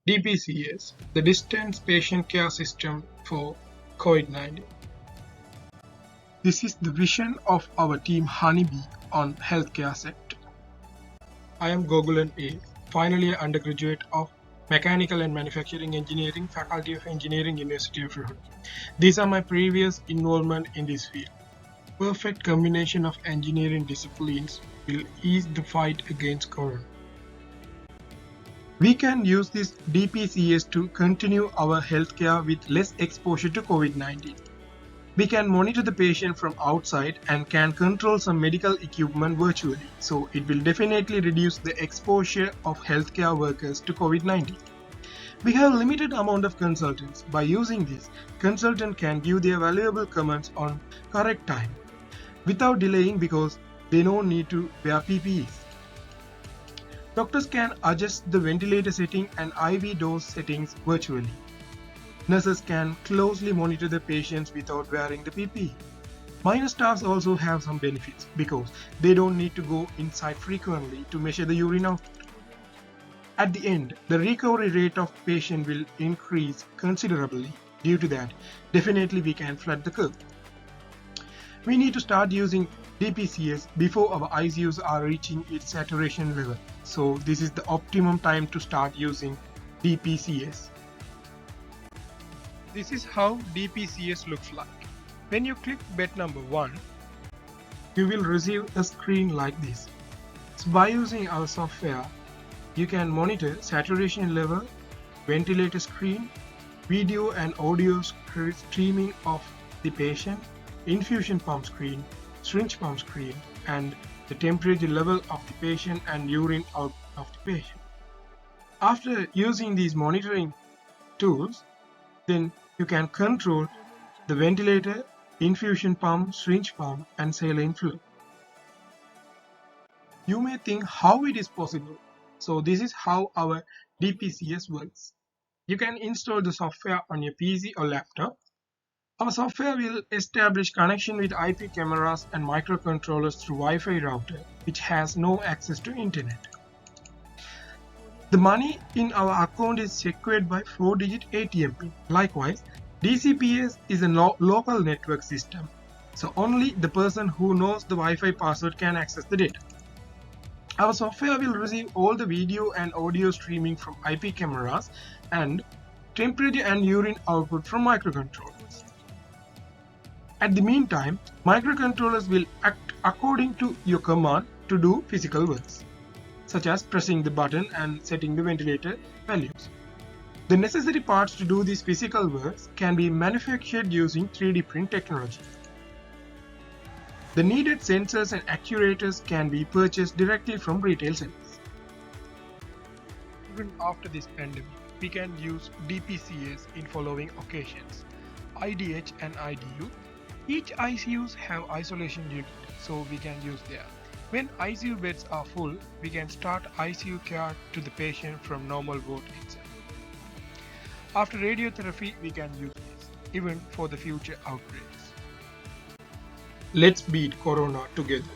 DPCS, the Distance Patient Care System for COVID-19. This is the vision of our team Honeybee on healthcare sector. I am Gogulan A, final year undergraduate of Mechanical and Manufacturing Engineering, Faculty of Engineering, University of Rohini. These are my previous involvement in this field. Perfect combination of engineering disciplines will ease the fight against corona. We can use this DPCS to continue our healthcare with less exposure to COVID-19. We can monitor the patient from outside and can control some medical equipment virtually, so it will definitely reduce the exposure of healthcare workers to COVID-19. We have limited amount of consultants. By using this, consultant can give their valuable comments on correct time without delaying because they don't need to wear PPEs. Doctors can adjust the ventilator setting and IV dose settings virtually. Nurses can closely monitor the patients without wearing the PPE. Minor staffs also have some benefits because they don't need to go inside frequently to measure the urine output. At the end, the recovery rate of patient will increase considerably. Due to that, definitely we can flatten the curve. We need to start using DPCS before our ICUs are reaching its saturation level. So this is the optimum time to start using DPCS. This is how DPCS looks like. When you click bed number 1, you will receive a screen like this. So by using our software, you can monitor saturation level, ventilator screen, video and audio streaming of the patient, infusion pump screen, syringe pump screen, and the temperature level of the patient and urine out of the patient. After using these monitoring tools, then you can control the ventilator, infusion pump, syringe pump, and saline flow. You may think how it is possible. So this is how our DPCS works. You can install the software on your PC or laptop. Our software will establish connection with IP cameras and microcontrollers through Wi-Fi router, which has no access to internet. The money in our account is secured by 4-digit ATM pin. Likewise, DCPS is a local network system, so only the person who knows the Wi-Fi password can access the data. Our software will receive all the video and audio streaming from IP cameras and temperature and urine output from microcontrollers. At the meantime, microcontrollers will act according to your command to do physical works, such as pressing the button and setting the ventilator values. The necessary parts to do these physical works can be manufactured using 3D print technology. The needed sensors and actuators can be purchased directly from retail centers. Even after this pandemic, we can use DPCS in following occasions: IDH and IDU. Each ICUs have isolation unit, so we can use there. When ICU beds are full, we can start ICU care to the patient from normal ward itself. After radiotherapy, we can use this, even for the future outbreaks. Let's beat corona together.